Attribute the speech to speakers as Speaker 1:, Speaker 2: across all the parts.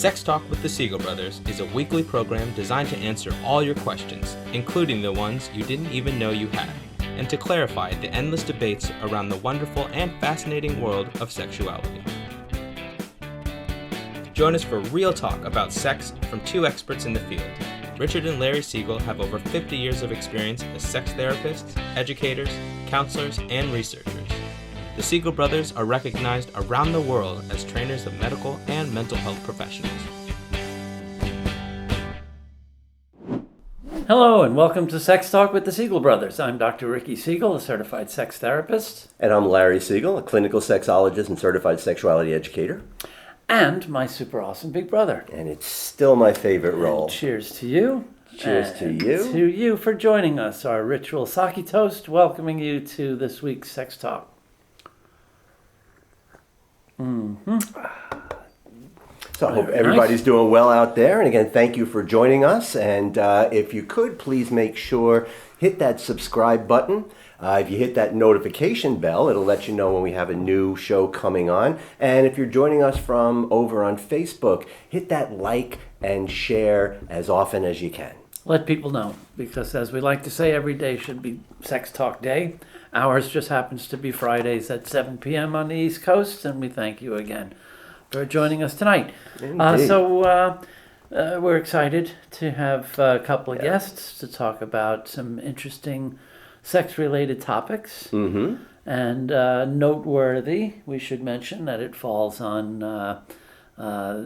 Speaker 1: Sex Talk with the Siegel Brothers is a weekly program designed to answer all your questions, including the ones you didn't even know you had, and to clarify the endless debates around the wonderful and fascinating world of sexuality. Join us for real talk about sex from two experts in the field. Richard and Larry Siegel have over 50 years of experience as sex therapists, educators, counselors, and researchers. The Siegel brothers are recognized around the world as trainers of medical and mental health professionals.
Speaker 2: Hello and welcome to Sex Talk with the Siegel Brothers. I'm Dr. Ricky Siegel, a certified sex therapist.
Speaker 3: And I'm Larry Siegel, a clinical sexologist and certified sexuality educator.
Speaker 2: And my super awesome big brother.
Speaker 3: And it's still my favorite role.
Speaker 2: And cheers to you.
Speaker 3: Cheers to you.
Speaker 2: To you for joining us. Our ritual sake toast, welcoming you to this week's Sex Talk.
Speaker 3: So I hope everybody's doing well out there. And again, thank you for joining us. And if you could, please make sure, hit that subscribe button. If you hit that notification bell, it'll let you know when we have a new show coming on. And if you're joining us from over on Facebook, hit that like and share as often as you can.
Speaker 2: Let people know, because as we like to say, every day should be Sex Talk Day. Ours just happens to be Fridays at 7 p.m. on the East Coast, and we thank you again for joining us tonight. We're excited to have a couple of guests to talk about some interesting sex-related topics.
Speaker 3: Mm-hmm.
Speaker 2: And noteworthy, we should mention that it falls on, the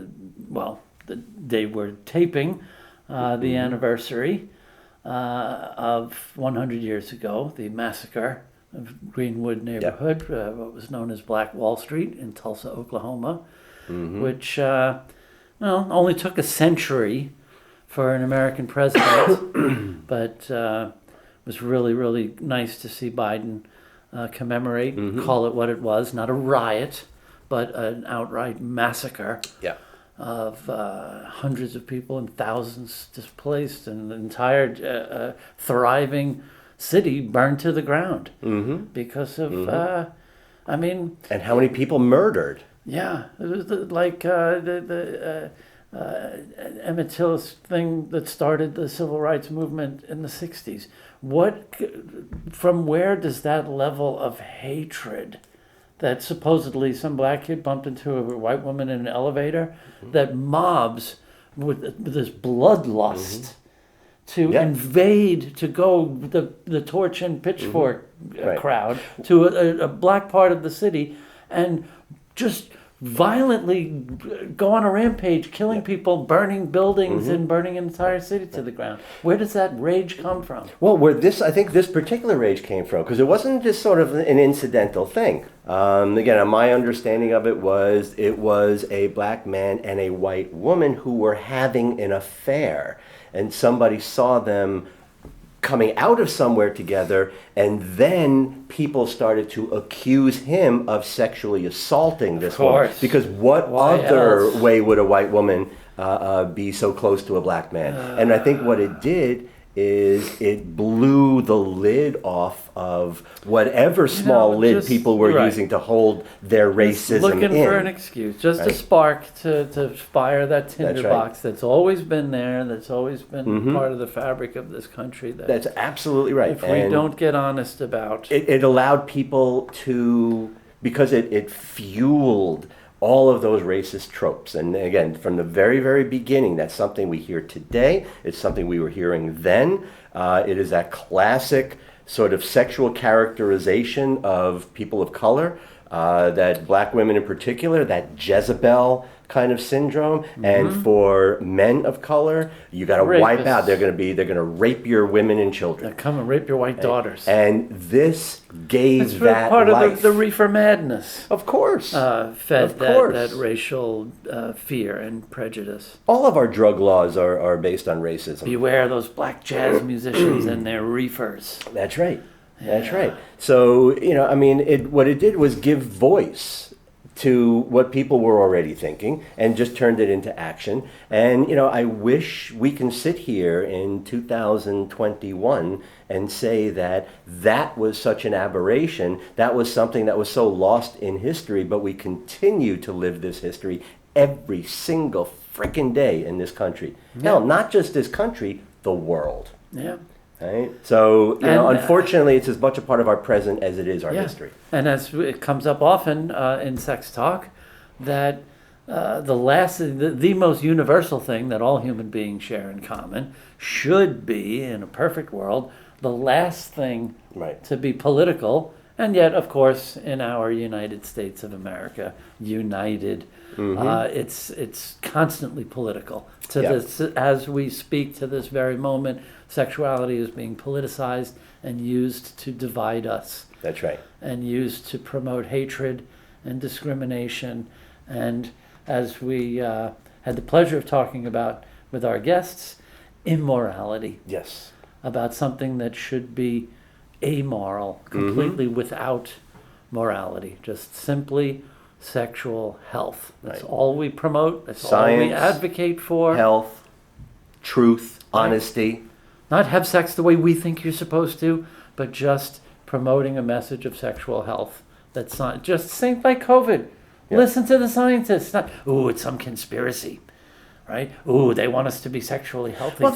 Speaker 2: day we're taping, the anniversary of 100 years ago, the massacre of Greenwood neighborhood, what was known as Black Wall Street in Tulsa, Oklahoma, which only took a century for an American president, but was really, really nice to see Biden commemorate, call it what it was, not a riot, but an outright massacre.
Speaker 3: Yeah.
Speaker 2: Of hundreds of people and thousands displaced, and the entire thriving city burned to the ground because of,
Speaker 3: And how many people murdered?
Speaker 2: Yeah, it was like the Emmett Till's thing that started the civil rights movement in the 60s. From where does that level of hatred that supposedly some black kid bumped into a white woman in an elevator, that mobs with this bloodlust to invade, to go the torch and pitchfork crowd to a black part of the city and just violently go on a rampage, killing people, burning buildings, and burning an entire city to the ground. Where does that rage come from?
Speaker 3: Well, I think this particular rage came from, because it wasn't just sort of an incidental thing. Again, my understanding of it was a black man and a white woman who were having an affair, and somebody saw them coming out of somewhere together, and then people started to accuse him of sexually assaulting this woman. Because what other way would a white woman be so close to a black man? And I think what it did is it blew the lid off of whatever small lid people were using to hold their racism
Speaker 2: looking
Speaker 3: in.
Speaker 2: for an excuse, just a spark to fire that tinderbox that's always been there, that's always been part of the fabric of this country.
Speaker 3: That's absolutely right.
Speaker 2: If we don't get honest about
Speaker 3: it allowed people to, because it fueled all of those racist tropes. And again, from the very, very beginning, that's something we hear today. It's something we were hearing then. It is that classic sort of sexual characterization of people of color, that black women in particular, that Jezebel kind of syndrome. And for men of color, you got to wipe out. They're going to rape your women and children.
Speaker 2: They'll come and rape your white daughters.
Speaker 3: And this gave that
Speaker 2: part
Speaker 3: life.
Speaker 2: of the reefer madness.
Speaker 3: Of course.
Speaker 2: Fed that racial fear and prejudice.
Speaker 3: All of our drug laws are based on racism.
Speaker 2: Beware those black jazz musicians and their reefers.
Speaker 3: That's right. That's right. So, what it did was give voice to what people were already thinking and just turned it into action. And, I wish we can sit here in 2021 and say that was such an aberration, that was something that was so lost in history, but we continue to live this history every single frickin' day in this country. Hell, not just this country, the world.
Speaker 2: Yeah.
Speaker 3: Right? So, unfortunately, it's as much a part of our present as it is our history.
Speaker 2: And as it comes up often in sex talk, that the most universal thing that all human beings share in common should be, in a perfect world, the last thing to be political. And yet, of course, in our United States of America, united, it's constantly political. This, as we speak to this very moment, sexuality is being politicized and used to divide us.
Speaker 3: That's right.
Speaker 2: And used to promote hatred and discrimination. And as we had the pleasure of talking about with our guests, immorality.
Speaker 3: Yes.
Speaker 2: About something that should be amoral, completely without morality, just simply sexual health. That's all we promote. That's
Speaker 3: Science,
Speaker 2: all we advocate for.
Speaker 3: Health, truth, honesty.
Speaker 2: Not have sex the way we think you're supposed to, but just promoting a message of sexual health. That's not just same like COVID. Yeah. Listen to the scientists. Not, it's some conspiracy. Right? They want us to be sexually healthy. Well,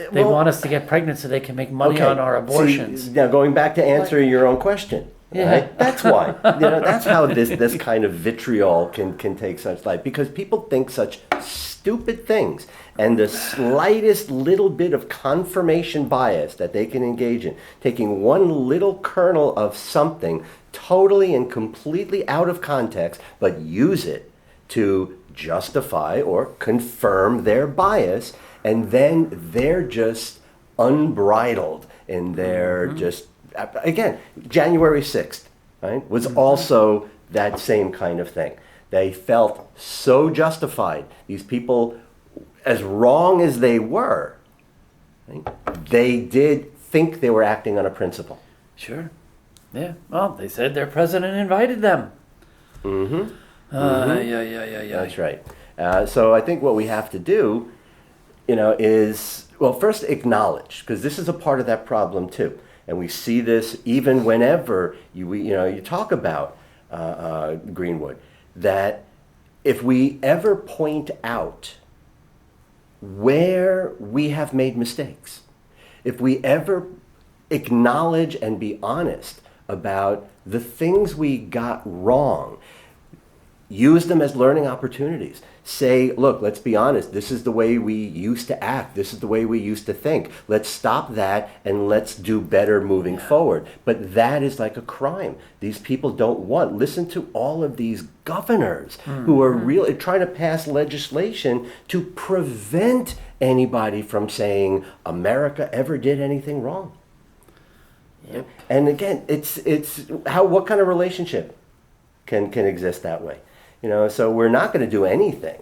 Speaker 2: they want us to get pregnant so they can make money on our abortions.
Speaker 3: See, now, going back to answering your own question, right? That's why. That's how this kind of vitriol can take such life, because people think such stupid things, and the slightest little bit of confirmation bias that they can engage in, taking one little kernel of something totally and completely out of context, but use it to justify or confirm their bias, and then they're just unbridled in their just, again, January 6th, right, was also that same kind of thing. They felt so justified. These people, as wrong as they were, right, they did think they were acting on a principle.
Speaker 2: Sure. Yeah. Well, they said their president invited them. Yeah.
Speaker 3: That's right. So I think what we have to do, is, well, first acknowledge, because this is a part of that problem too. And we see this even whenever you talk about Greenwood, that if we ever point out where we have made mistakes, if we ever acknowledge and be honest about the things we got wrong, use them as learning opportunities. Say, look, let's be honest. This is the way we used to act. This is the way we used to think. Let's stop that and let's do better moving forward. But that is like a crime. These people don't want. Listen to all of these governors who are really trying to pass legislation to prevent anybody from saying America ever did anything wrong. Yep. And again, it's what kind of relationship can exist that way? So we're not going to do anything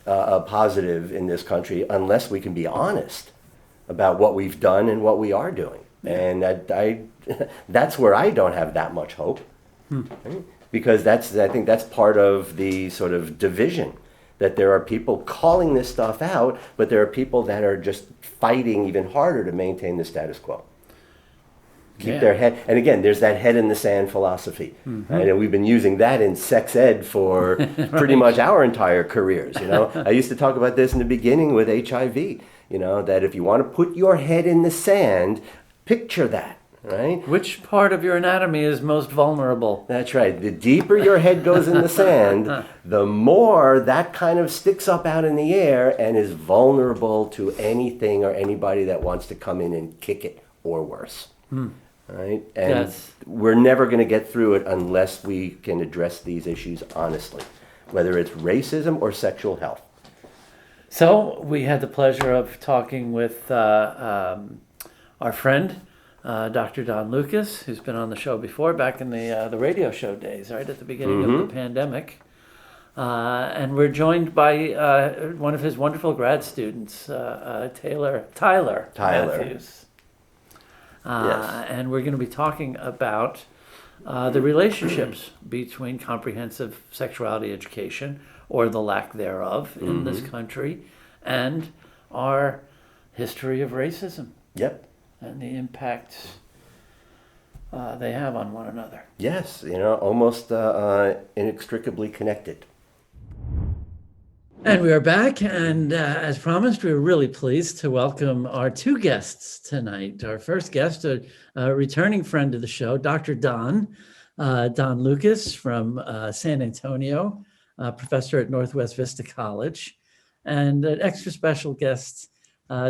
Speaker 3: positive in this country unless we can be honest about what we've done and what we are doing. And that's where I don't have that much hope, right? Because I think that's part of the sort of division, that there are people calling this stuff out, but there are people that are just fighting even harder to maintain the status quo. Keep their head, and again, there's that head in the sand philosophy, right? And we've been using that in sex ed for pretty much our entire careers. I used to talk about this in the beginning with HIV. That if you want to put your head in the sand, picture that, right?
Speaker 2: Which part of your anatomy is most vulnerable?
Speaker 3: That's right. The deeper your head goes in the sand, the more that kind of sticks up out in the air and is vulnerable to anything or anybody that wants to come in and kick it, or worse. Right? And we're never going to get through it unless we can address these issues honestly, whether it's racism or sexual health.
Speaker 2: So we had the pleasure of talking with our friend, Dr. Don Lucas, who's been on the show before, back in the radio show days, right at the beginning of the pandemic. And we're joined by one of his wonderful grad students, Tailar Matthews. And we're going to be talking about the relationships between comprehensive sexuality education, or the lack thereof, in this country, and our history of racism.
Speaker 3: Yep.
Speaker 2: And the impact they have on one another.
Speaker 3: Yes, almost inextricably connected.
Speaker 2: And we are back, and as promised, we were really pleased to welcome our two guests tonight. Our first guest, a returning friend of the show, Dr. Don Lucas from San Antonio, professor at Northwest Vista College, and an extra special guest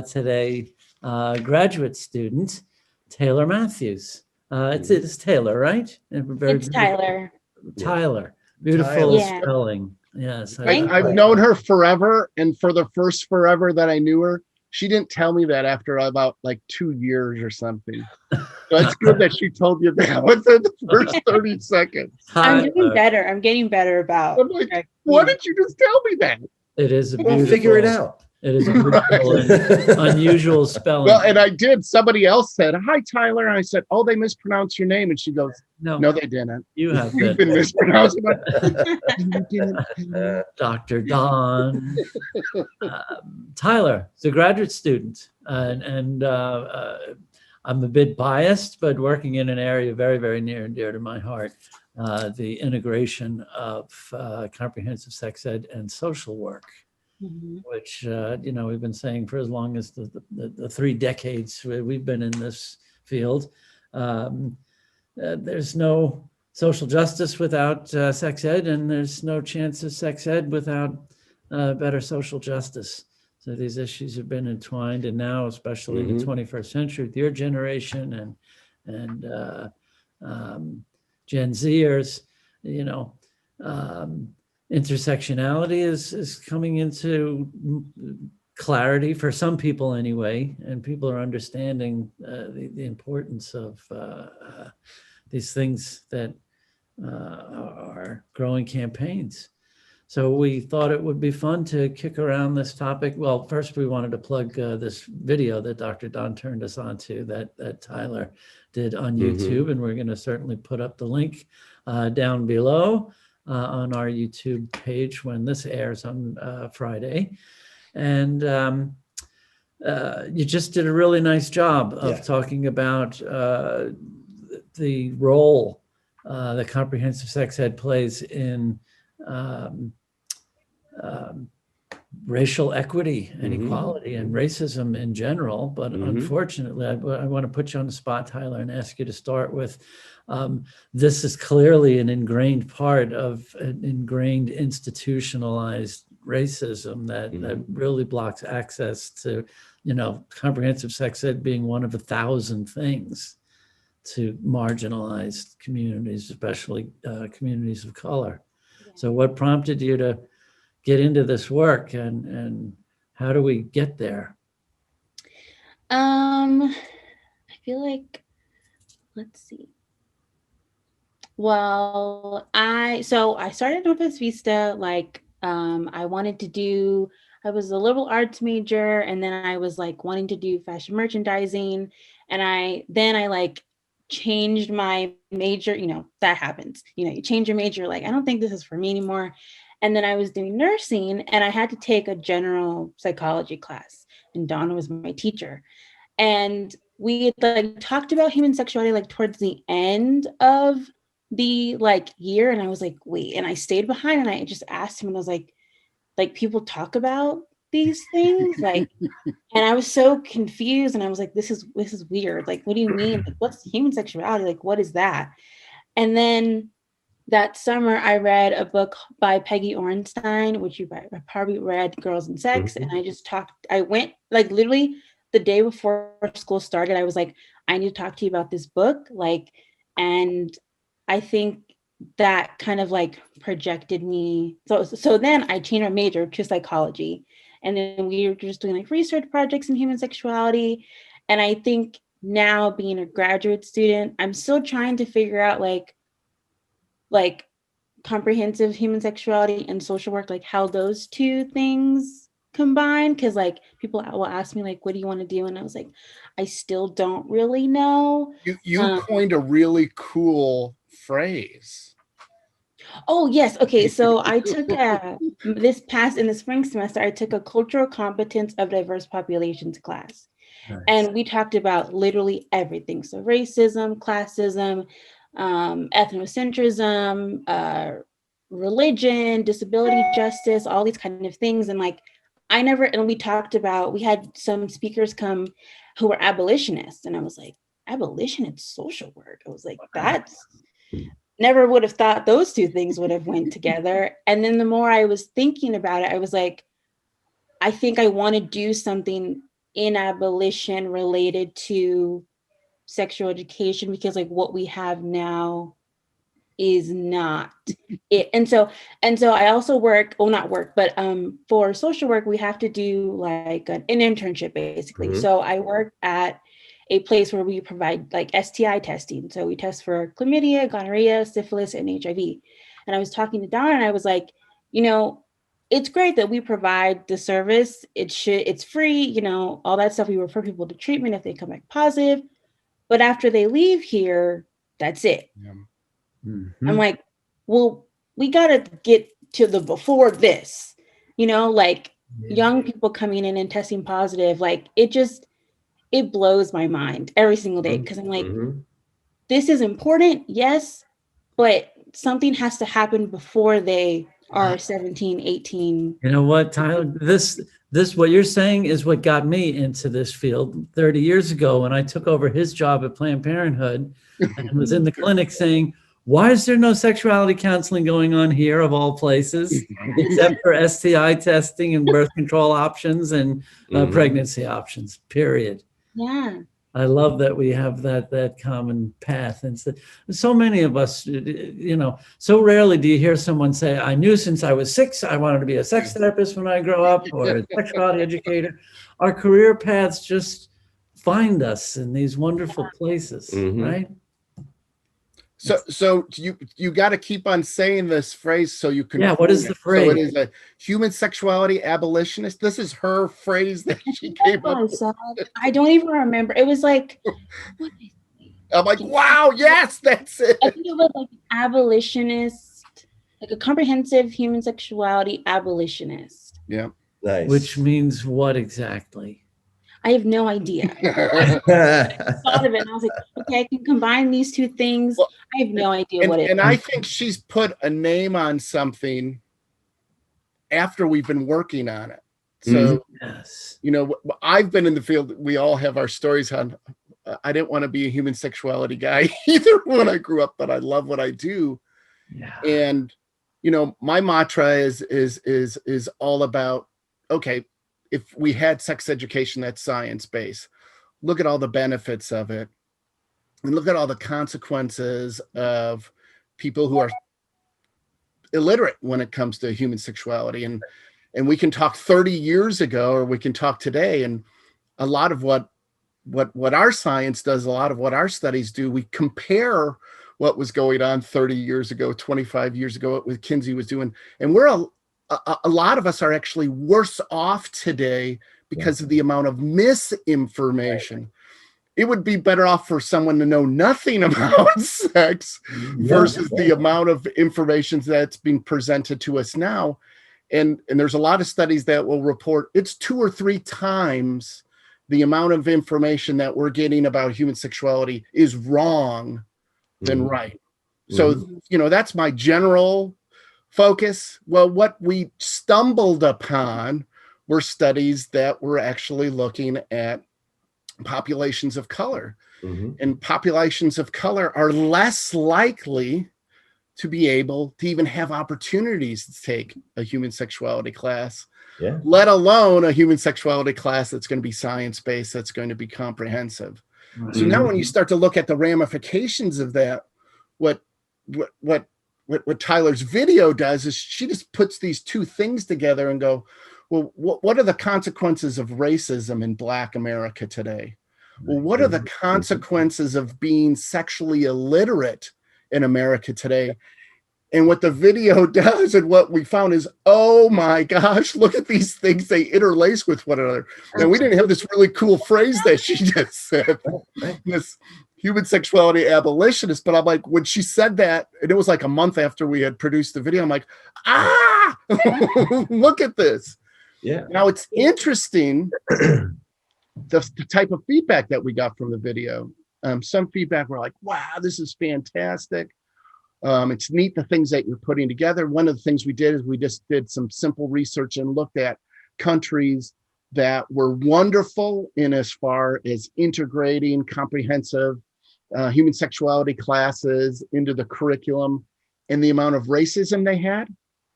Speaker 2: today, graduate student, Taylor Matthews. It's Taylor, right?
Speaker 4: It's Tyler.
Speaker 2: Tyler. Beautiful
Speaker 3: Tyler.
Speaker 4: Yeah.
Speaker 2: spelling. Yes.
Speaker 4: Thank
Speaker 5: I've
Speaker 4: you.
Speaker 5: known her forever, and for the first forever that I knew her, she didn't tell me that after about like 2 years or something. So it's good that she told you that within the first 30 seconds.
Speaker 4: I'm doing better. I'm getting better about.
Speaker 5: I'm like, why did you just tell me that?
Speaker 2: It is a
Speaker 3: We'll
Speaker 2: beautiful.
Speaker 3: figure it out.
Speaker 2: It is a beautiful and unusual spelling.
Speaker 5: Well, and I did. Somebody else said, "Hi, Tyler." And I said, "Oh, they mispronounced your name." And she goes,
Speaker 2: no,
Speaker 5: "No, they didn't.
Speaker 2: you have
Speaker 5: You've been
Speaker 2: been
Speaker 5: mispronounced." You didn't.
Speaker 2: Dr. Don. Tyler is a graduate student, and I'm a bit biased, but working in an area very, very near and dear to my heart, the integration of comprehensive sex ed and social work.
Speaker 4: Mhm.
Speaker 2: Which we've been saying for as long as the 3 decades we've been in this field. There's no social justice without sex ed, and there's no chance of sex ed without better social justice. So these issues have been entwined, and now, especially the 21st century, with your generation and Gen Zers, intersectionality is coming into clarity for some people anyway, and people are understanding the importance of these things that are growing campaigns. So we thought it would be fun to kick around this topic. Well, first we wanted to plug this video that Dr. Don turned us on to that Tyler did on YouTube, and we're going to certainly put up the link down below on our YouTube page when this airs on Friday. And you just did a really nice job of talking about the role that comprehensive sex ed plays in racial equity and equality and racism in general. But unfortunately, I want to put you on the spot, Tyler, and ask you to start with, this is clearly an ingrained part of an ingrained institutionalized racism that really blocks access to, comprehensive sex ed being one of 1,000 things to marginalized communities, especially communities of color. Yeah. So what prompted you to get into this work, and how do we get there?
Speaker 4: I feel like, let's see. Well, I started Northwest Vista, I was a liberal arts major, and then I was wanting to do fashion merchandising, and I changed my major. That happens, you change your major, I don't think this is for me anymore. And then I was doing nursing, and I had to take a general psychology class, and Donna was my teacher. And we talked about human sexuality towards the end of the year, and I was wait, and I stayed behind, and I just asked him, and I was like people talk about these things, and I was so confused, and I was this is weird. What do you mean? What's human sexuality? What is that? And then that summer, I read a book by Peggy Orenstein, which you probably read, Girls and Sex. And I went literally the day before school started. I was I need to talk to you about this book. And I think that kind of projected me. So then I changed my major to psychology. And then we were just doing research projects in human sexuality. And I think now, being a graduate student, I'm still trying to figure out comprehensive human sexuality and social work, how those two things combine. Because people will ask me what do you want to do, and I was I still don't really know.
Speaker 5: You coined a really cool phrase.
Speaker 4: Oh yes, okay. So I took in the spring semester, I took a cultural competence of diverse populations class. Nice. And we talked about literally everything. So racism, classism, ethnocentrism, religion, disability justice, all these kind of things. And like, and we talked about, we had some speakers come who were abolitionists. And I was like, abolitionist social work. I was like, that's never would have thought those two things would have went together. And then the more I was thinking about it, I was like, I think I want to do something in abolition related to sexual education, because like what we have now is not it. And so I also work, well, not work, but for social work, we have to do like an internship basically.
Speaker 3: Mhm.
Speaker 4: So I work at a place where we provide like STI testing. So we test for chlamydia, gonorrhea, syphilis, and HIV. And I was talking to Don and I was like, you know, it's great that we provide the service. It's free, you know, all that stuff. We refer people to treatment if they come back positive. But after they leave here, that's it.
Speaker 5: Yeah.
Speaker 4: I'm like, well, we got to get to the before this, you know, like young people coming in and testing positive. Like it blows my mind every single day, because I'm like, this is important, yes, but something has to happen before they are 17, 18.
Speaker 2: You know what, Tyler? This what you're saying is what got me into this field 30 years ago when I took over his job at Planned Parenthood and was in the clinic saying, why is there no sexuality counseling going on here of all places, except for STI testing and birth control options and pregnancy options, period.
Speaker 4: Yeah.
Speaker 2: I love that we have that common path. And so many of us, you know, so rarely do you hear someone say, I knew since I was 6, I wanted to be a sex therapist when I grow up, or a sexuality educator. Our career paths just find us in these wonderful places, right?
Speaker 5: So you got to keep on saying this phrase so you can.
Speaker 2: Yeah, what is the phrase?
Speaker 5: So it is a human sexuality abolitionist. This is her phrase that she came up with.
Speaker 4: I don't even remember. It was like,
Speaker 5: I'm like, wow, yes, that's it.
Speaker 4: I think it was like abolitionist, like a comprehensive human sexuality abolitionist.
Speaker 5: Yeah.
Speaker 3: Nice.
Speaker 2: Which means what exactly?
Speaker 4: I have no idea. I thought of it and I was like, okay, I can combine these two things. Well, I have no idea what it is.
Speaker 5: And I think she's put a name on something after we've been working on it. So, you know, I've been in the field. We all have our stories on. I didn't want to be a human sexuality guy either when I grew up, but I love what I do. Yeah. And, you know, my mantra is all about, okay, if we had sex education that's science-based, look at all the benefits of it, and look at all the consequences of people who are illiterate when it comes to human sexuality. And we can talk 30 years ago, or we can talk today, and a lot of what our science does, a lot of what our studies do, we compare what was going on 30 years ago, 25 years ago, what Kinsey was doing. And we're a lot of us are actually worse off today because of the amount of misinformation. Right. It would be better off for someone to know nothing about sex versus the amount of information that's being presented to us now. And there's a lot of studies that will report it's 2 or 3 times the amount of information that we're getting about human sexuality is wrong than right. So, you know, that's my general focus. Well, what we stumbled upon were studies that were actually looking at populations of color. And populations of color are less likely to be able to even have opportunities to take a human sexuality class, let alone a human sexuality class that's going to be science-based, that's going to be comprehensive. So now when you start to look at the ramifications of that, what Tyler's video does is she just puts these two things together and go, well, what are the consequences of racism in Black America today? Well, what are the consequences of being sexually illiterate in America today? And what the video does and what we found is, oh my gosh, look at these things. They interlace with one another. And we didn't have this really cool phrase that she just said, this human sexuality abolitionist. But I'm like, when she said that, and it was like a month after we had produced the video, I'm like, look at this. Yeah. Now it's interesting, the type of feedback that we got from the video. Some feedback were like, wow, this is fantastic. It's neat the things that you're putting together. One of the things we did is we just did some simple research and looked at countries that were wonderful in as far as integrating comprehensive human sexuality classes into the curriculum, and the amount of racism they had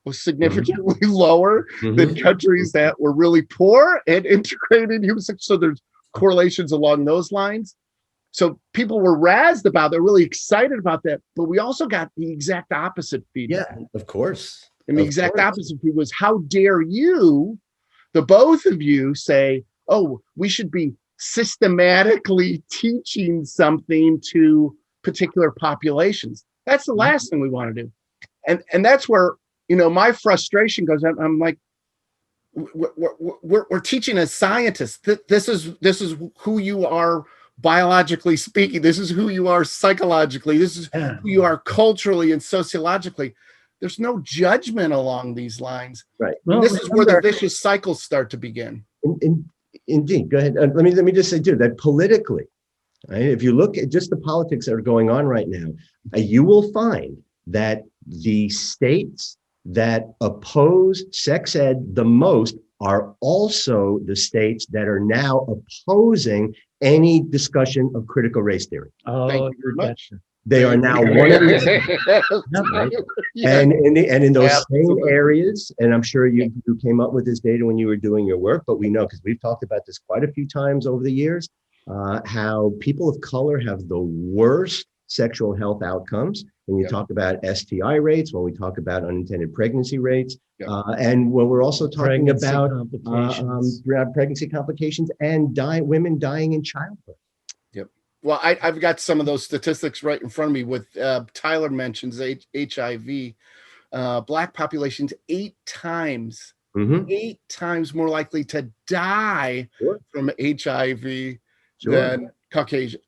Speaker 5: was significantly lower than countries that were really poor and integrated human sexuality. So there's correlations along those lines. So people were razzed about, they're really excited about that, but we also got the exact opposite feedback.
Speaker 3: Yeah, of course.
Speaker 5: And the exact opposite feedback was, how dare you, the both of you, say, oh, we should be systematically teaching something to particular populations. That's the last thing we want to do. And that's where, my frustration goes. I'm like, we're teaching as scientists. This is who you are biologically speaking. This is who you are psychologically. This is who you are culturally and sociologically. There's no judgment along these lines.
Speaker 3: Right.
Speaker 5: Well, this is where the vicious cycles start to begin.
Speaker 3: Indeed. Go ahead. Let me just say too that politically, right, if you look at just the politics that are going on right now, you will find that the states that oppose sex ed the most are also the states that are now opposing any discussion of critical race theory.
Speaker 2: Oh,
Speaker 5: Thank you very much.
Speaker 3: They are now one of the, right? And in those same areas, and I'm sure you came up with this data when you were doing your work, but we know, because we've talked about this quite a few times over the years, how people of color have the worst sexual health outcomes when you talk about STI rates, when we talk about unintended pregnancy rates, and when we're also talking about pregnancy complications and women dying in childbirth.
Speaker 5: Yep. Well, I've got some of those statistics right in front of me. With Tailar mentions HIV, Black populations 8 times more likely to die from HIV than Caucasian.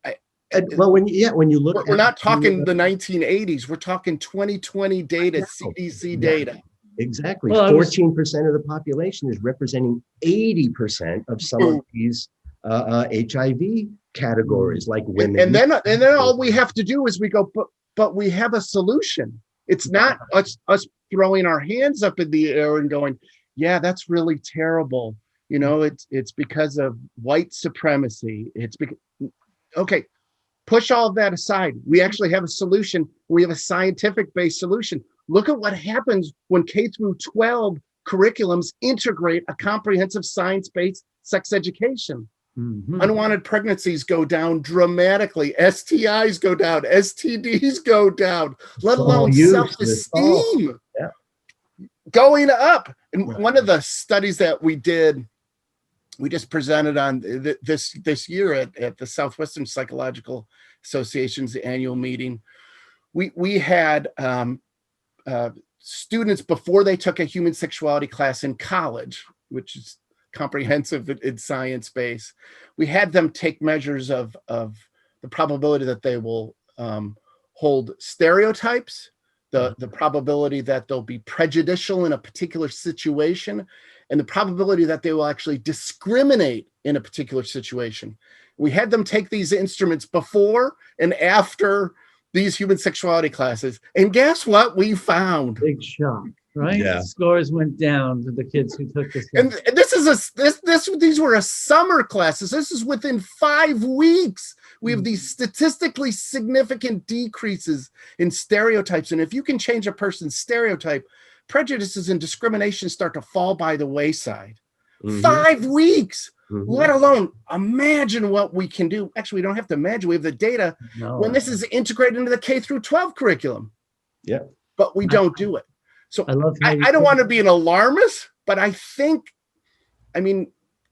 Speaker 3: Well, when you look,
Speaker 5: we're not talking the 1980s. We're talking 2020 data, CDC data.
Speaker 3: Exactly. 14% of the population is representing 80% of some of these HIV categories, like women.
Speaker 5: And then all we have to do is we go, but we have a solution. It's not us throwing our hands up in the air and going, yeah, that's really terrible. It's because of white supremacy. Okay. Push all of that aside. We actually have a solution. We have a scientific-based solution. Look at what happens when K through 12 curriculums integrate a comprehensive science-based sex education. Unwanted pregnancies go down dramatically. STIs go down. STDs go down, let alone self-esteem going up. And one of the studies that we did, we just presented on this year at the Southwestern Psychological Association's annual meeting. We had students, before they took a human sexuality class in college, which is comprehensive in science base, we had them take measures of the probability that they will hold stereotypes, the probability that they'll be prejudicial in a particular situation, and the probability that they will actually discriminate in a particular situation. We had them take these instruments before and after these human sexuality classes. And guess what we found?
Speaker 2: Big shock, right?
Speaker 3: Yeah.
Speaker 2: Scores went down to the kids who took this.
Speaker 5: And these were a summer classes. This is within 5 weeks. We have these statistically significant decreases in stereotypes. And if you can change a person's stereotype, prejudices and discrimination start to fall by the wayside. 5 weeks, let alone imagine what we can do. Actually, we don't have to imagine. We have the data when this is integrated into the K through 12 curriculum.
Speaker 3: Yeah.
Speaker 5: But we don't do it. So
Speaker 2: I
Speaker 5: don't want to be an alarmist, but I think,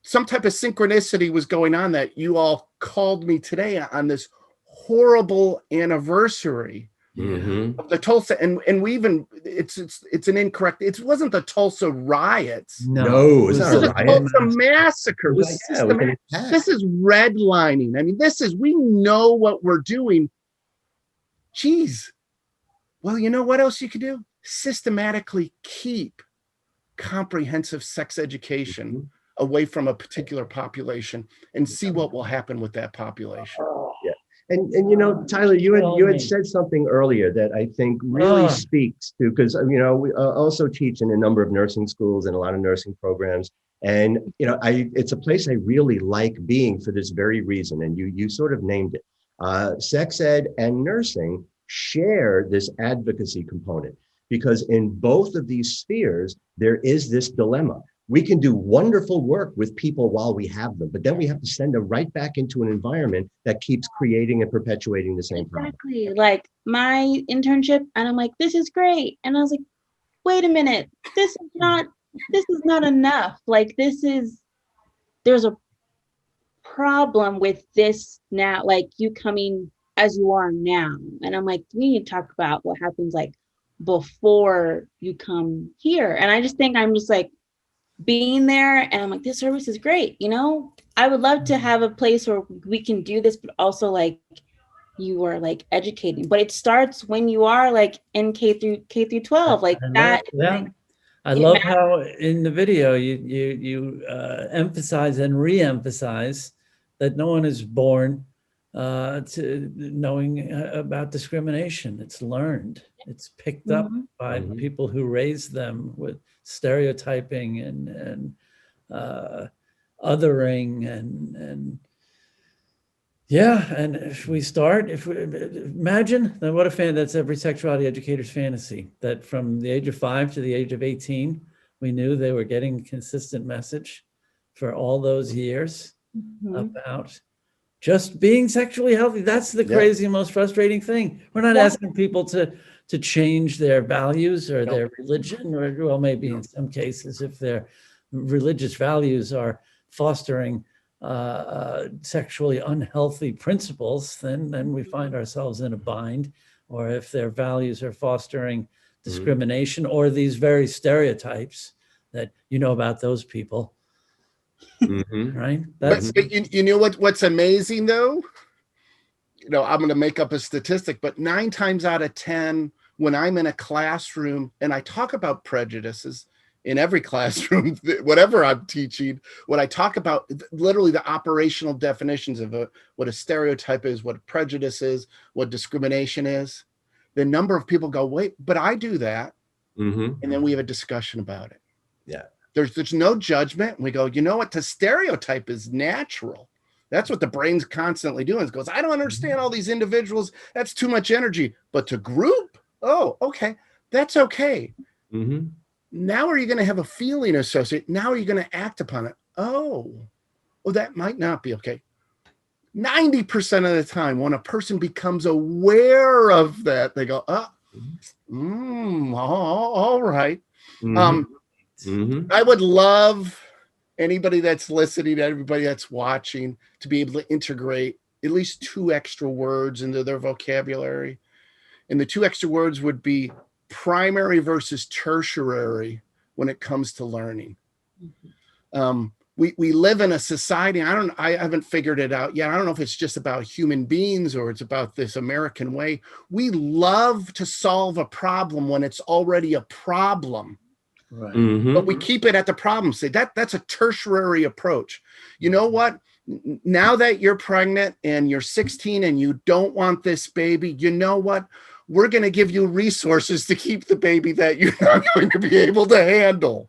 Speaker 5: some type of synchronicity was going on that you all called me today on this horrible anniversary of the Tulsa, and we even it's an incorrect. It wasn't the Tulsa riots.
Speaker 3: No, it's not a riot.
Speaker 5: Tulsa massacre. This is redlining. We know what we're doing. Geez. Well, you know what else you could do? Systematically keep comprehensive sex education away from a particular population and see what will happen with that population.
Speaker 3: Yeah. And Tyler, you had said something earlier that I think really speaks to, because we also teach in a number of nursing schools and a lot of nursing programs, and it's a place I really like being for this very reason. And you sort of named it. Sex ed and nursing share this advocacy component, because in both of these spheres there is this dilemma. We can do wonderful work with people while we have them, but then we have to send them right back into an environment that keeps creating and perpetuating the same problem.
Speaker 4: Exactly. Like my internship, and I'm like, this is great. And I was like, wait a minute, this is not enough. Like there's a problem with this now, like you coming as you are now. And I'm like, we need to talk about what happens like before you come here. And I just think I'm just like, being there, and I'm like, this service is great. I would love to have a place where we can do this, but also like you are like educating. But it starts when you are like in K through 12, like that.
Speaker 2: Yeah, I love how in the video you emphasize and re-emphasize that no one is born to knowing about discrimination. It's learned. It's picked up by people who raise them with stereotyping and othering and if we start, imagine that, what a fan, that's every sexuality educator's fantasy, that from the age of 5 to the age of 18 we knew they were getting consistent message for all those years about just being sexually healthy. That's the crazy, most frustrating thing. We're not asking people to change their values or their religion, or well, maybe in some cases, if their religious values are fostering sexually unhealthy principles, then we find ourselves in a bind. Or if their values are fostering discrimination or these very stereotypes that about those people. Right?
Speaker 5: But you know what's amazing though? I'm going to make up a statistic, but 9 times out of 10, when I'm in a classroom and I talk about prejudices in every classroom, whatever I'm teaching, when I talk about literally the operational definitions of what a stereotype is, what a prejudice is, what discrimination is, the number of people go, wait, but I do that. And then we have a discussion about it.
Speaker 3: Yeah.
Speaker 5: There's no judgment. We go, you know what? The stereotype is natural. That's what the brain's constantly doing. It goes, I don't understand all these individuals. That's too much energy. But to group, oh, okay, that's okay. Now are you going to have a feeling associated? Now are you going to act upon it? Oh, that might not be okay. 90% of the time, when a person becomes aware of that, they go, all right. I would love anybody that's listening, everybody that's watching, to be able to integrate at least 2 extra words into their vocabulary. And the 2 extra words would be primary versus tertiary when it comes to learning. We live in a society, I haven't figured it out yet. I don't know if it's just about human beings or it's about this American way. We love to solve a problem when it's already a problem. Right. But we keep it at the problem stage. That's a tertiary approach. You know what? Now that you're pregnant and you're 16 and you don't want this baby, you know what? We're going to give you resources to keep the baby that you're not going to be able to handle.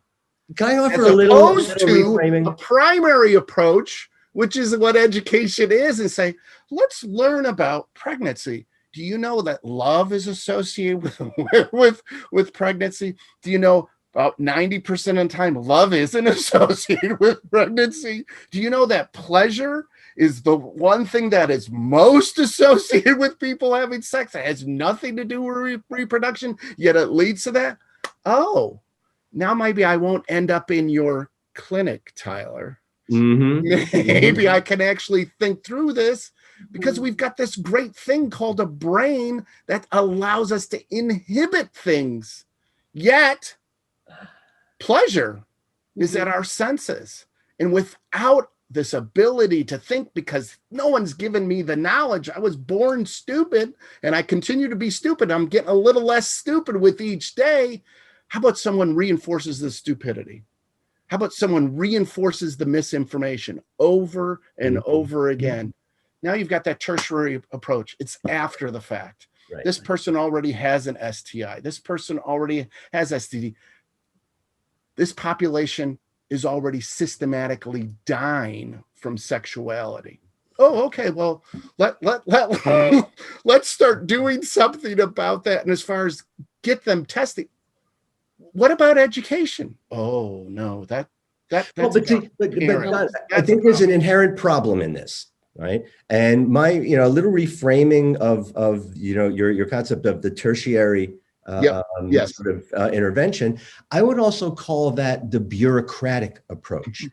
Speaker 3: Can I offer
Speaker 5: as opposed to reframing? A primary approach, which is what education is, and say, let's learn about pregnancy. Do you know that love is associated with pregnancy? Do you know about 90% of the time, love isn't associated with pregnancy? Do you know that pleasure is the one thing that is most associated with people having sex? It has nothing to do with reproduction, yet it leads to that. Oh, now maybe I won't end up in your clinic, Tyler. Maybe I can actually think through this, because we've got this great thing called a brain that allows us to inhibit things. Yet pleasure is at our senses. And without this ability to think, because no one's given me the knowledge, I was born stupid and I continue to be stupid. I'm getting a little less stupid with each day. How about someone reinforces the stupidity? How about someone reinforces the misinformation over and over again? Now you've got that tertiary approach. It's after the fact.
Speaker 3: Right.
Speaker 5: This person already has an STI. This person already has STD. This population is already systematically dying from sexuality. Oh, okay. Well, let's start doing something about that. And as far as get them testing, what about education? Oh no, that's
Speaker 3: Well, but John, I think there's an inherent problem in this, right? And my, little reframing of your concept of the tertiary
Speaker 5: Yes.
Speaker 3: sort of intervention, I would also call that the bureaucratic approach,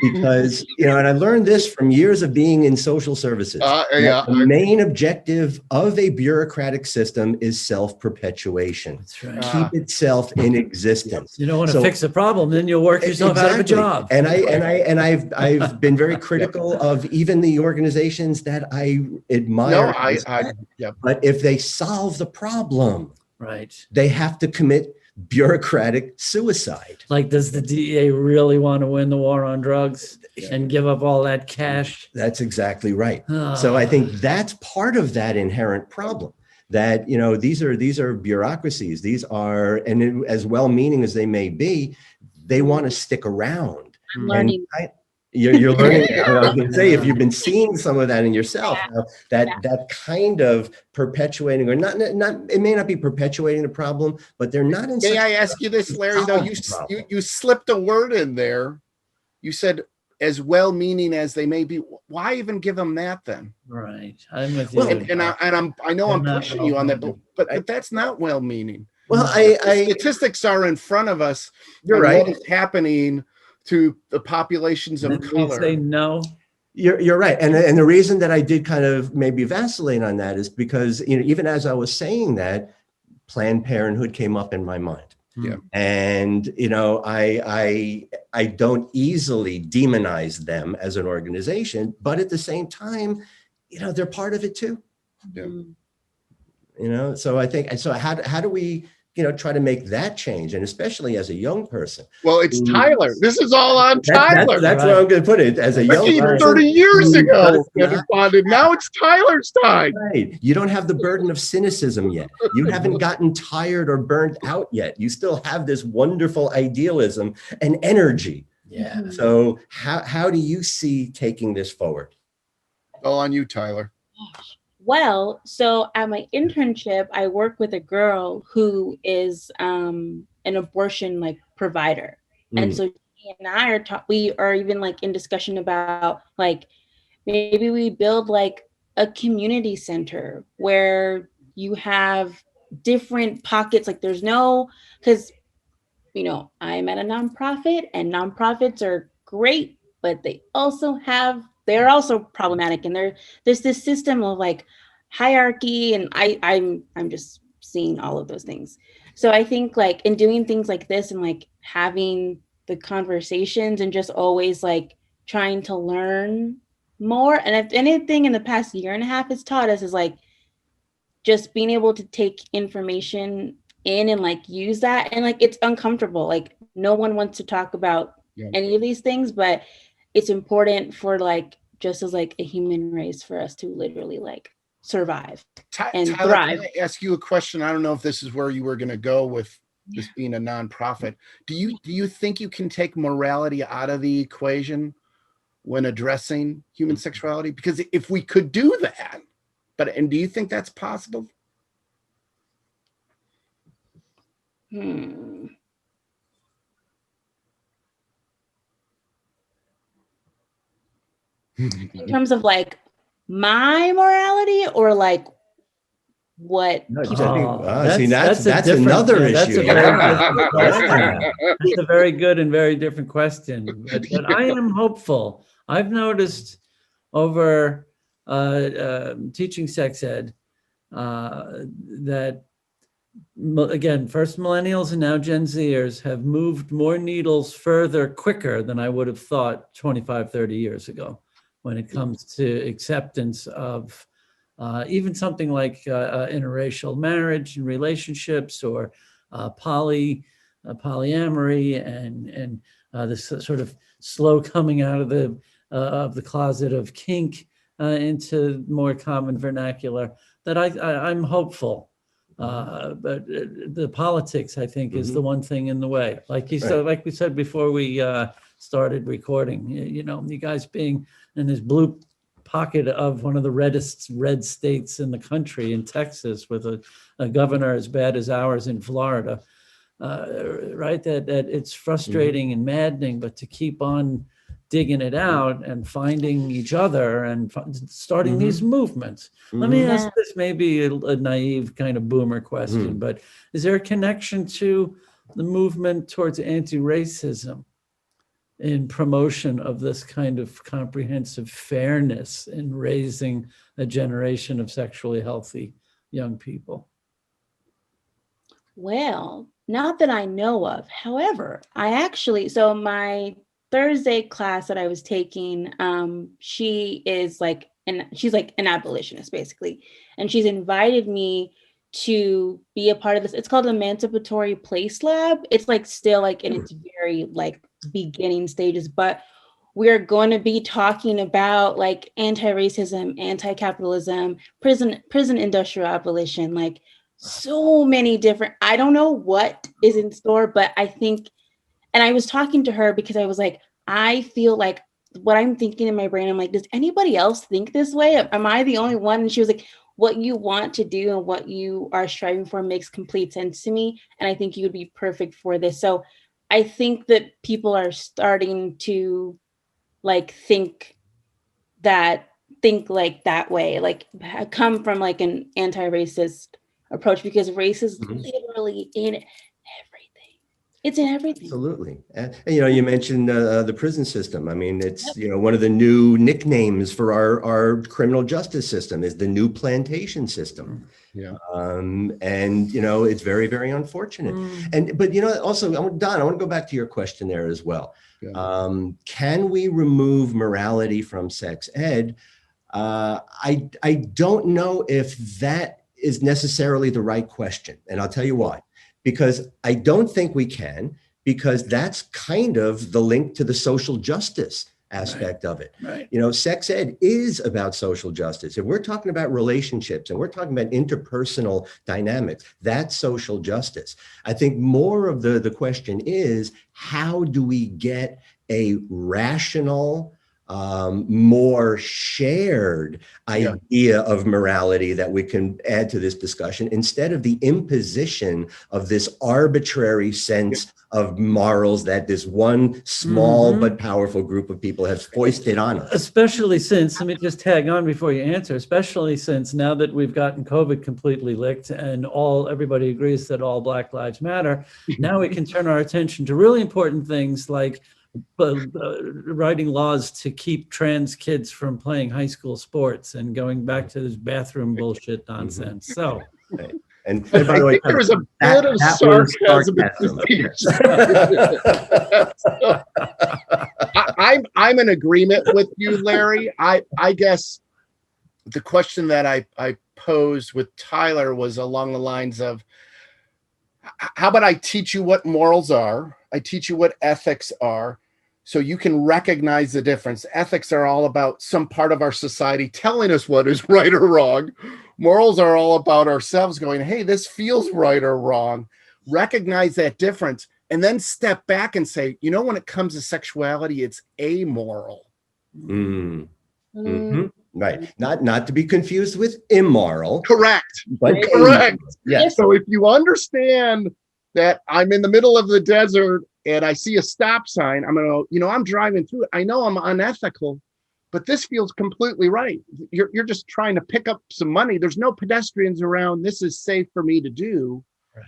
Speaker 3: because and I learned this from years of being in social services. The main objective of a bureaucratic system is self-perpetuation.
Speaker 2: That's right.
Speaker 3: Keep itself in existence.
Speaker 2: You don't want to fix a problem, then you'll work yourself out of a job.
Speaker 3: And I've been very critical of even the organizations that I admire. But if they solve the problem,
Speaker 2: right,
Speaker 3: they have to commit bureaucratic suicide.
Speaker 2: Like, does the DEA really want to win the war on drugs and give up all that cash?
Speaker 3: That's exactly right. So I think that's part of that inherent problem. That these are bureaucracies. These are, and as well-meaning as they may be, they want to stick around.
Speaker 4: I'm learning.
Speaker 3: You're learning. I was going to say, if you've been seeing some of that in yourself, that kind of perpetuating, or not, it may not be perpetuating the problem, but they're not in.
Speaker 5: May I ask you this, Larry? Though you slipped a word in there. You said as well-meaning as they may be. Why even give them that then?
Speaker 2: Right, I'm with you.
Speaker 5: I know I'm pushing you on that, but that's not well-meaning.
Speaker 3: Well,
Speaker 5: statistics are in front of us.
Speaker 3: You're right.
Speaker 5: What is happening to the populations of color?
Speaker 2: Say no.
Speaker 3: You're right, and the reason that I did kind of maybe vacillate on that is because even as I was saying that, Planned Parenthood came up in my mind.
Speaker 5: Yeah,
Speaker 3: and I don't easily demonize them as an organization, but at the same time, they're part of it too.
Speaker 5: Yeah.
Speaker 3: So I think, so how do we try to make that change, and especially as a young person?
Speaker 5: Well, it's Tyler. This is all on Tyler.
Speaker 3: That's where I'm going to put it. As a young person,
Speaker 5: 30 years ago, now it's Tyler's time.
Speaker 3: Right. You don't have the burden of cynicism yet. You haven't gotten tired or burned out yet. You still have this wonderful idealism and energy.
Speaker 2: Yeah.
Speaker 3: So how do you see taking this forward?
Speaker 5: All on you, Tyler.
Speaker 4: Well, so at my internship, I work with a girl who is an abortion provider. And so she and I we are even in discussion about maybe we build a community center where you have different pockets. There's no, because I'm at a nonprofit, and nonprofits are great, but they're also problematic, and there's this system of hierarchy, and I'm just seeing all of those things. So I think in doing things like this, and having the conversations, and just always trying to learn more. And if anything in the past year and a half has taught us is just being able to take information in and use that, and it's uncomfortable. No one wants to talk about any of these things, but it's important for just as a human race for us to literally survive and
Speaker 5: Tyler,
Speaker 4: thrive.
Speaker 5: can I ask you a question? I don't know if this is where you were going to go with this being a nonprofit. Do you think you can take morality out of the equation when addressing human sexuality? Because if we could do that, and do you think that's possible?
Speaker 4: In terms of my morality, or what people
Speaker 3: that's another issue.
Speaker 2: That's a very good and very different question. But I am hopeful. I've noticed over teaching sex ed that, again, first millennials and now Gen Zers have moved more needles further quicker than I would have thought 25, 30 years ago when it comes to acceptance of even something like interracial marriage and relationships, or polyamory, and this sort of slow coming out of the closet of kink into more common vernacular, that I'm hopeful. But the politics, I think, is the one thing in the way. Like you said, like we said before we started recording, you know, you guys being in this blue pocket of one of the reddest red states in the country, in Texas, with a governor as bad as ours in Florida, right? That it's frustrating and maddening, but to keep on digging it out and finding each other and starting these movements. Let me ask this, maybe a naive kind of boomer question, but is there a connection to the movement towards anti-racism in promotion of this kind of comprehensive fairness in raising a generation of sexually healthy young people?
Speaker 4: Well, not that I know of. However, so my Thursday class that I was taking, she's like an abolitionist basically. And she's invited me to be a part of this. It's called Emancipatory Place Lab. It's like still like in its very like beginning stages, but we're going to be talking about like anti-racism, anti-capitalism, prison industrial abolition, like so many different, I don't know what is in store, but I think, and I was talking to her because I was like, I feel like what I'm thinking in my brain, I'm like, does anybody else think this way? Am I the only one? And she was like, what you want to do and what you are striving for makes complete sense to me. And I think you would be perfect for this. So I think that people are starting to like think like that way, like come from like an anti-racist approach, because race is literally in everything. It's in everything.
Speaker 3: Absolutely. And you know, you mentioned the prison system. I mean, it's, you know, one of the new nicknames for our criminal justice system is the new plantation system.
Speaker 5: Yeah.
Speaker 3: And, you know, it's very, very unfortunate. But, you know, also, Don, I want to go back to your question there as well. Yeah. Can we remove morality from sex ed? I don't know if that is necessarily the right question. And I'll tell you why. Because I don't think we can, because that's kind of the link to the social justice aspect of it. Right. You know, sex ed is about social justice. If we're talking about relationships and we're talking about interpersonal dynamics, that's social justice. I think more of the question is, how do we get a rational, more shared idea of morality that we can add to this discussion, instead of the imposition of this arbitrary sense of morals that this one small but powerful group of people has foisted on us.
Speaker 2: Especially since, let me just tag on before you answer, especially since now that we've gotten COVID completely licked and everybody agrees that all Black lives matter, now we can turn our attention to really important things like writing laws to keep trans kids from playing high school sports and going back to this bathroom bullshit nonsense. So,
Speaker 3: and by the way,
Speaker 5: there was a bit of sarcasm. I'm in agreement with you, Larry. I guess the question that I posed with Tyler was along the lines of, how about I teach you what morals are? I teach you what ethics are, so you can recognize the difference. Ethics are all about some part of our society telling us what is right or wrong. Morals are all about ourselves going, hey, this feels right or wrong. Recognize that difference, and then step back and say, you know, when it comes to sexuality, it's amoral.
Speaker 3: Right. Not to be confused with immoral.
Speaker 5: Correct.
Speaker 3: But
Speaker 5: correct.
Speaker 3: Yes.
Speaker 5: So if you understand that I'm in the middle of the desert and I see a stop sign, I'm going to, you know, I'm driving through it. I know I'm unethical, but this feels completely right. You're just trying to pick up some money. There's no pedestrians around. This is safe for me to do. Right.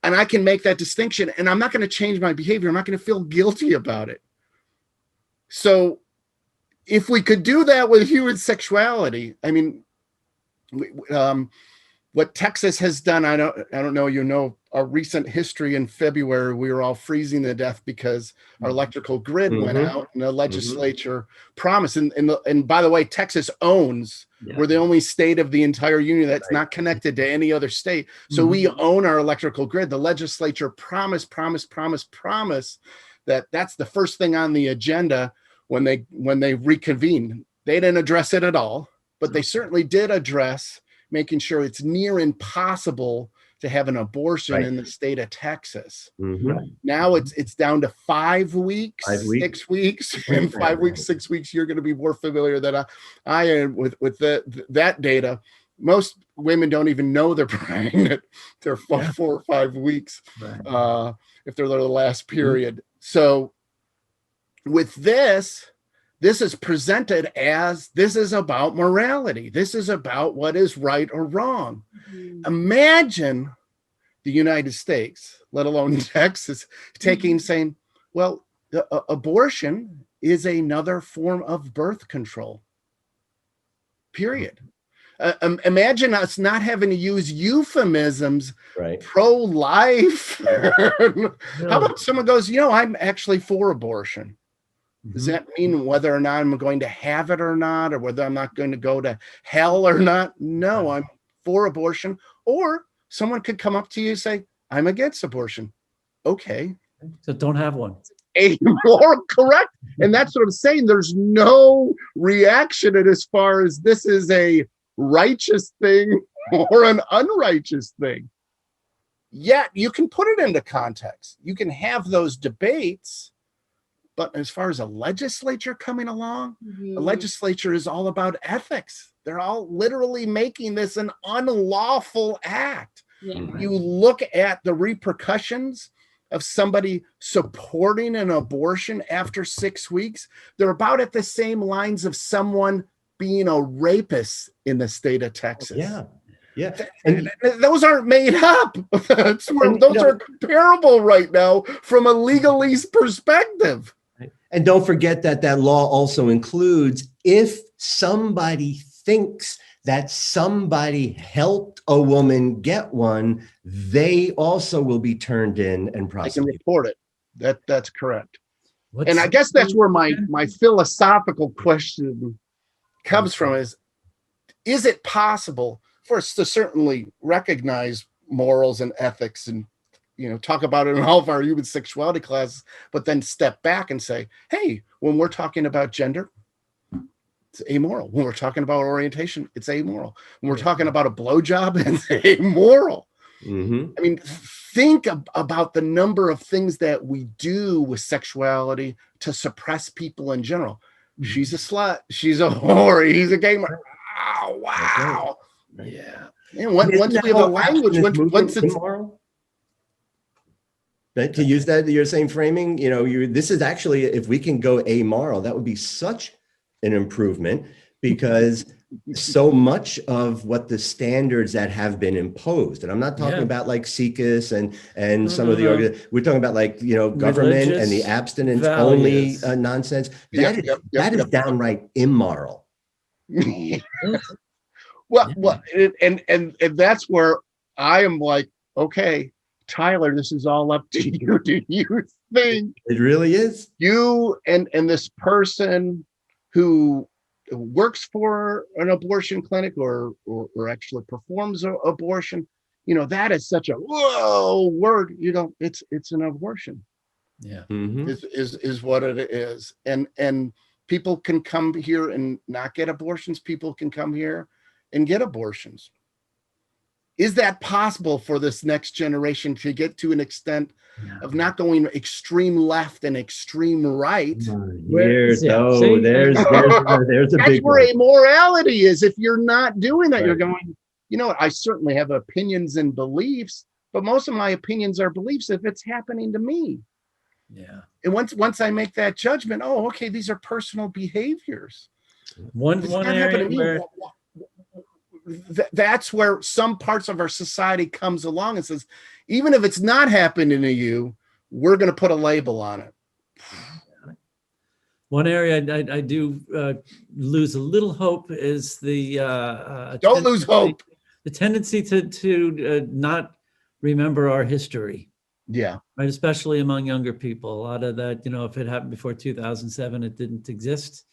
Speaker 5: And I can make that distinction, and I'm not going to change my behavior. I'm not going to feel guilty about it. So if we could do that with human sexuality, I mean, what Texas has done, I don't know, you know, our recent history in February, we were all freezing to death because our electrical grid went out, and the legislature promised. And by the way, Texas owns, we're the only state of the entire union that's not connected to any other state. So we own our electrical grid. The legislature promised that that's the first thing on the agenda when they reconvene. They didn't address it at all, but they certainly did address making sure it's near impossible to have an abortion in the state of Texas. Now it's down to 5 weeks, 6 weeks. In 5 weeks, 6 weeks, you're going to be more familiar than I am with that data. Most women don't even know they're pregnant. They're 4 or 5 weeks if they're their last period. So with this is presented as this is about morality. This is about what is right or wrong. Imagine the United States, let alone Texas, saying, well, abortion is another form of birth control. Period. Imagine us not having to use euphemisms, pro-life. How about someone goes, I'm actually for abortion. Does that mean whether or not I'm going to have it or not, or whether I'm not going to go to hell or not? No, I'm for abortion. Or someone could come up to you and say, I'm against abortion. Okay.
Speaker 2: So don't have one.
Speaker 5: Amoral, correct. And that's what I'm saying. There's no reaction as far as this is a righteous thing or an unrighteous thing. Yet you can put it into context. You can have those debates. But as far as a legislature coming along, a legislature is all about ethics. They're all literally making this an unlawful act. You look at the repercussions of somebody supporting an abortion after 6 weeks. They're about at the same lines of someone being a rapist in the state of Texas. And those aren't made up. Those are comparable right now from a legalese perspective.
Speaker 3: And don't forget that law also includes if somebody thinks that somebody helped a woman get one, they also will be turned in and prosecuted.
Speaker 5: I can report it. That's correct. And I guess that's where my philosophical question comes from is it possible for us to certainly recognize morals and ethics and talk about it in all of our human sexuality classes, but then step back and say, hey, when we're talking about gender, it's amoral. When we're talking about orientation, it's amoral. When we're talking about a blowjob, it's amoral. I mean, think about the number of things that we do with sexuality to suppress people in general. She's a slut. She's a whore. He's a gamer. Oh, wow. And once we have a language, once it's
Speaker 3: immoral. Right? To use that, your same framing, this is actually, if we can go amoral, that would be such an improvement, because so much of what the standards that have been imposed, and I'm not talking about like Siegel and some of the we're talking about like government and the abstinence only nonsense. That is downright immoral.
Speaker 5: Well, and that's where I am like, okay, Tyler, this is all up to you. Do you think
Speaker 3: it really is?
Speaker 5: You and this person who works for an abortion clinic or actually performs abortion, that is such a whoa word. It's an abortion. Is what it is. And people can come here and not get abortions. People can come here and get abortions. Is that possible for this next generation to get to an extent of not going extreme left and extreme right?
Speaker 3: There's a big
Speaker 5: That's where amorality is. If you're not doing that, you're going, I certainly have opinions and beliefs, but most of my opinions are beliefs if it's happening to me. And once I make that judgment, okay, these are personal behaviors.
Speaker 2: One area where
Speaker 5: that's where some parts of our society comes along and says, even if it's not happening to you, we're going to put a label on it.
Speaker 2: One area I do lose a little hope is the
Speaker 5: don't lose hope.
Speaker 2: The tendency to not remember our history.
Speaker 5: Yeah.
Speaker 2: Right. Especially among younger people. A lot of that, if it happened before 2007, it didn't exist.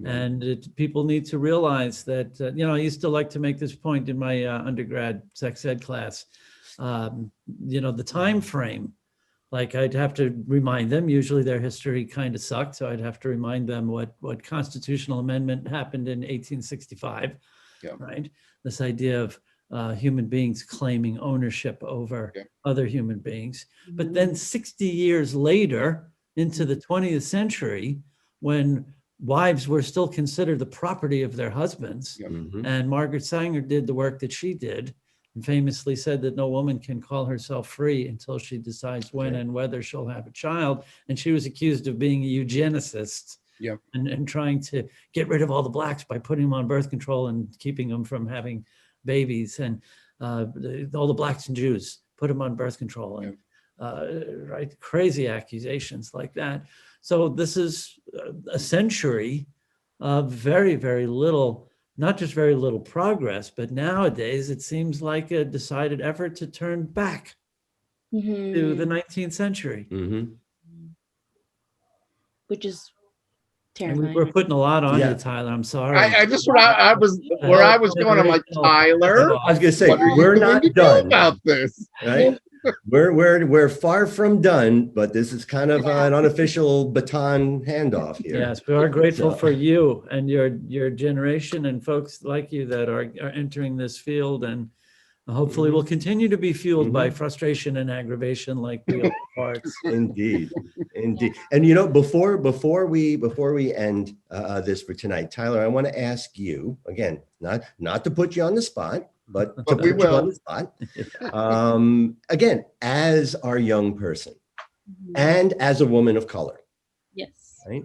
Speaker 2: And people need to realize that, I used to like to make this point in my undergrad sex ed class. The time frame Like I'd have to remind them, usually their history kind of sucked. So I'd have to remind them what constitutional amendment happened in 1865,
Speaker 5: Yeah.
Speaker 2: right? This idea of human beings claiming ownership over other human beings. But then 60 years later into the 20th century, when wives were still considered the property of their husbands, and Margaret Sanger did the work that she did, and famously said that no woman can call herself free until she decides when and whether she'll have a child. And she was accused of being a eugenicist and trying to get rid of all the blacks by putting them on birth control and keeping them from having babies. And all the blacks and Jews, put them on birth control. And right, crazy accusations like that. So this is a century of very, very little, not just very little progress, but nowadays it seems like a decided effort to turn back to the 19th century.
Speaker 4: Which is
Speaker 2: And
Speaker 4: terrifying.
Speaker 2: we're putting a lot on you, Tyler. I'm sorry.
Speaker 5: I just I was where I was going. I'm like, Tyler,
Speaker 3: I was gonna say,
Speaker 5: what are you
Speaker 3: we're
Speaker 5: going
Speaker 3: not
Speaker 5: to do
Speaker 3: done.
Speaker 5: about this.
Speaker 3: Right? We're far from done, but this is kind of an unofficial baton handoff here.
Speaker 2: Yes, we are grateful
Speaker 3: So-
Speaker 2: for you and your generation and folks like you that are entering this field, and hopefully will continue to be fueled by frustration and aggravation like we all parts.
Speaker 3: Indeed, indeed. And you know, before we end this for tonight, Tyler, I want to ask you again, not to put you on the spot, but to
Speaker 5: we
Speaker 3: put you on
Speaker 5: will.
Speaker 3: the spot. Again, as our young person and as a woman of color,
Speaker 4: Yes.
Speaker 3: right?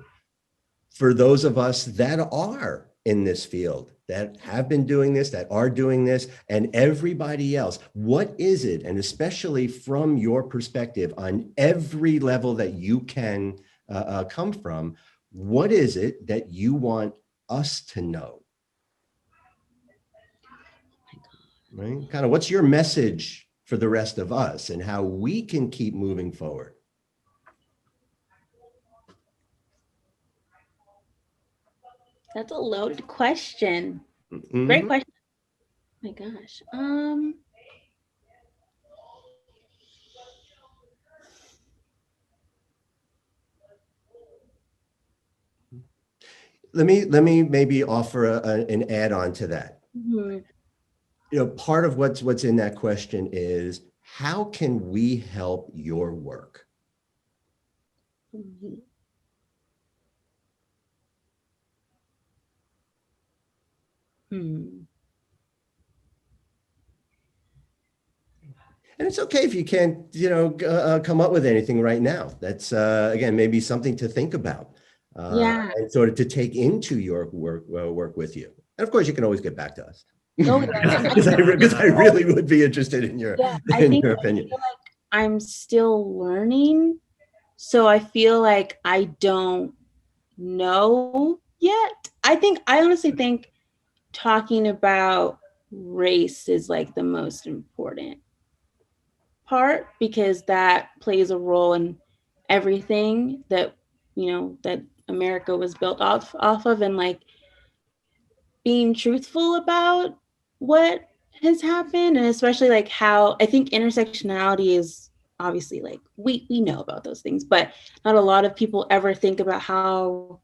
Speaker 3: For those of us that are in this field, that have been doing this, that are doing this, and everybody else, what is it, and especially from your perspective on every level that you can come from, what is it that you want us to know? Right? Kind of what's your message for the rest of us and how we can keep moving forward?
Speaker 4: That's a loaded question.
Speaker 3: Mhm.
Speaker 4: Great question. Oh my gosh.
Speaker 3: Let me maybe offer an add-on to that.
Speaker 4: Mhm.
Speaker 3: You know, part of what's in that question is, how can we help your work?
Speaker 4: Mhm. Hmm.
Speaker 3: And it's okay if you can't, come up with anything right now. That's again maybe something to think about,
Speaker 4: Yeah.
Speaker 3: and sort of to take into your work with you. And of course, you can always get back to us
Speaker 4: Oh, yeah.
Speaker 3: because I really would be interested in your
Speaker 4: I
Speaker 3: in
Speaker 4: think
Speaker 3: your
Speaker 4: I
Speaker 3: opinion.
Speaker 4: feel like I'm still learning. So I feel like I don't know yet. I honestly think talking about race is like the most important part, because that plays a role in everything that that America was built off of, and like being truthful about what has happened, and especially like how I think intersectionality is obviously like we know about those things, but not a lot of people ever think about how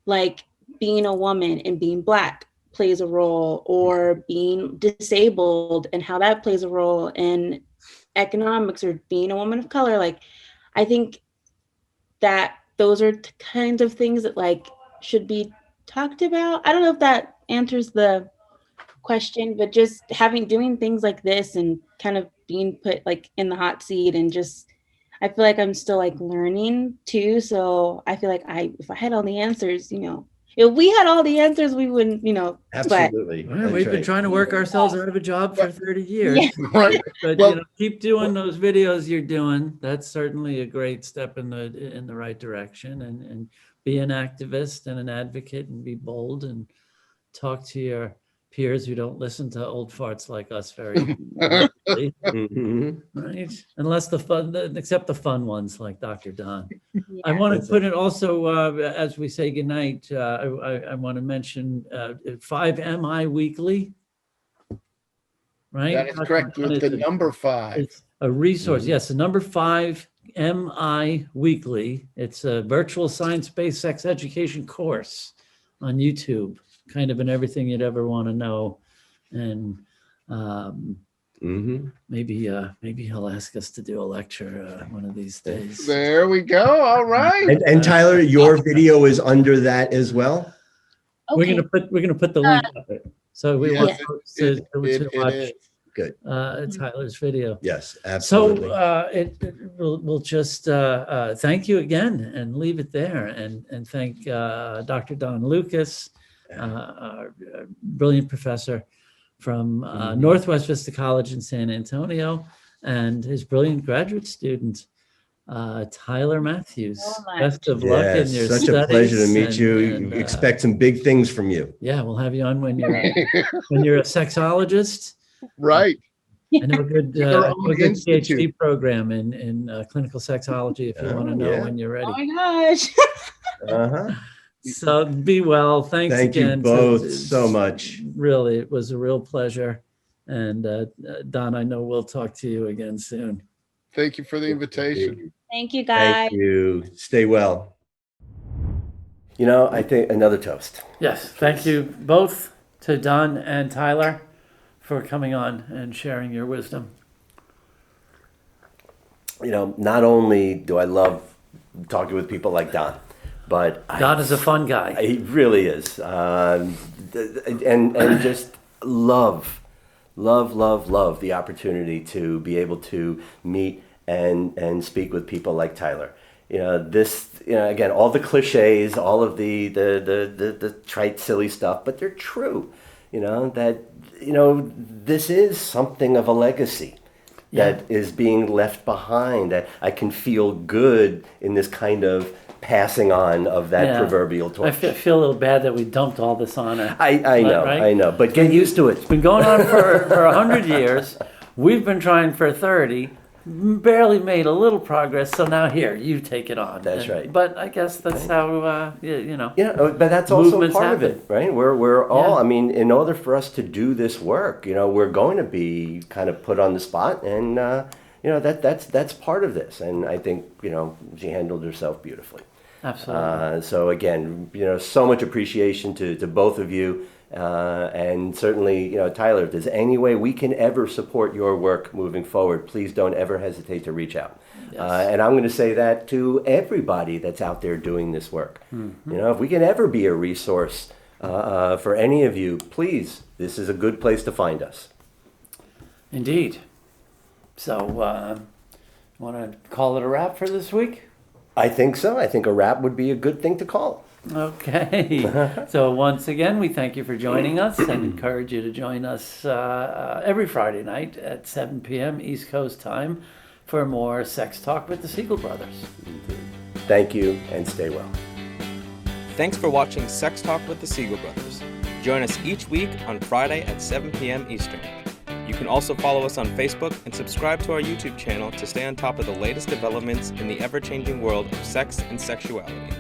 Speaker 4: like being a woman and being Black plays a role, or being disabled and how that plays a role in economics, or being a woman of color. Like I think that those are kinds of things that like should be talked about. I don't know if that answers the question, but just doing things like this and kind of being put like in the hot seat, and just I feel like I'm still like learning too. So I feel like if I had all the answers, if we had all the answers, we wouldn't,
Speaker 3: Absolutely.
Speaker 2: Well, we've been trying to work ourselves out of a job for 30 years.
Speaker 4: Yeah.
Speaker 5: Right.
Speaker 2: But
Speaker 5: Well-
Speaker 2: keep doing those videos you're doing. That's certainly a great step in the right direction. And be an activist and an advocate, and be bold, and talk to your peers who don't listen to old farts like us very easily,
Speaker 3: Mhm.
Speaker 2: right? Unless except the fun ones like Dr. Don.
Speaker 4: Yeah.
Speaker 2: I want to
Speaker 3: That's
Speaker 2: put it also, as we say goodnight, I want to mention 5MI Weekly, right?
Speaker 5: That is correct. With the number 5.
Speaker 2: It's a resource. Yes, the number 5 MI Weekly. It's a virtual science-based sex education course on YouTube, kind of in everything you'd ever want to know. And maybe he'll ask us to do a lecture one of these days.
Speaker 5: There we go. All right.
Speaker 3: And Tyler, your video is under that as well.
Speaker 4: Okay.
Speaker 2: We're gonna put the link up there. So we want
Speaker 5: Yes,
Speaker 2: folks to
Speaker 5: it
Speaker 2: watch
Speaker 5: is.
Speaker 3: Good.
Speaker 2: Tyler's video.
Speaker 3: Yes, absolutely.
Speaker 2: So we'll just thank you again and leave it there, and thank Dr. Don Lucas, our brilliant professor from Northwest Vista College in San Antonio, and his brilliant graduate student, Tyler Matthews.
Speaker 4: So much.
Speaker 2: Best of luck in
Speaker 3: Yes,
Speaker 2: your
Speaker 3: such
Speaker 2: studies.
Speaker 3: a pleasure to meet you.
Speaker 2: and,
Speaker 3: Expect some big things from you.
Speaker 2: Yeah, we'll have you on when you're a sexologist.
Speaker 5: Right.
Speaker 2: I know a good
Speaker 5: Their own
Speaker 2: PhD
Speaker 5: institute.
Speaker 2: program in clinical sexology if you want to know when you're ready.
Speaker 4: Oh my gosh.
Speaker 3: Uh-huh.
Speaker 2: So be well. Thanks
Speaker 3: Thank
Speaker 2: again.
Speaker 3: you both so much.
Speaker 2: Really, it was a real pleasure. And Don, I know we'll talk to you again soon.
Speaker 5: Thank you for the invitation.
Speaker 4: Thank you, guys.
Speaker 3: Thank you. Stay well. You know, I think another toast.
Speaker 2: Yes, thank you both to Don and Tyler for coming on and sharing your wisdom.
Speaker 3: You know, not only do I love talking with people like Don, but
Speaker 2: Don is a fun guy.
Speaker 3: he really is. And just love the opportunity to be able to meet and speak with people like Tyler. You know, again, all the cliches, all of the trite, silly stuff, but they're true. You know, this is something of a legacy that is being left behind. That I can feel good in this kind of passing on of that proverbial
Speaker 2: I
Speaker 3: torch.
Speaker 2: feel a little bad that we dumped all this on her.
Speaker 3: I know, but get used to it.
Speaker 2: It's been going on for 100 years. We've been trying for 30. Barely made a little progress, so now here, you take it on.
Speaker 3: That's right.
Speaker 2: But I guess that's how, you know.
Speaker 3: Yeah, but that's also
Speaker 2: Movements
Speaker 3: part of
Speaker 2: happen.
Speaker 3: it, right? We're all.
Speaker 2: Yeah.
Speaker 3: I mean, in order for us to do this work, you know, we're going to be kind of put on the spot, and you know that's part of this. And I think she handled herself beautifully.
Speaker 2: Absolutely.
Speaker 3: So again, so much appreciation to both of you, and certainly, Tyler, if there's any way we can ever support your work moving forward, please don't ever hesitate to reach out.
Speaker 2: Yes.
Speaker 3: And I'm going to say that to everybody that's out there doing this work. Mm-hmm. If we can ever be a resource for any of you, please, this is a good place to find us.
Speaker 2: Indeed. So, want to call it a wrap for this week?
Speaker 3: I think so. I think a wrap would be a good thing to call.
Speaker 2: Okay. So once again, we thank you for joining us and encourage you to join us every Friday night at 7 p.m. East Coast time for more Sex Talk with the Siegel Brothers.
Speaker 3: Thank you, and stay well.
Speaker 1: Thanks for watching Sex Talk with the Siegel Brothers. Join us each week on Friday at 7 p.m. Eastern. You can also follow us on Facebook and subscribe to our YouTube channel to stay on top of the latest developments in the ever-changing world of sex and sexuality.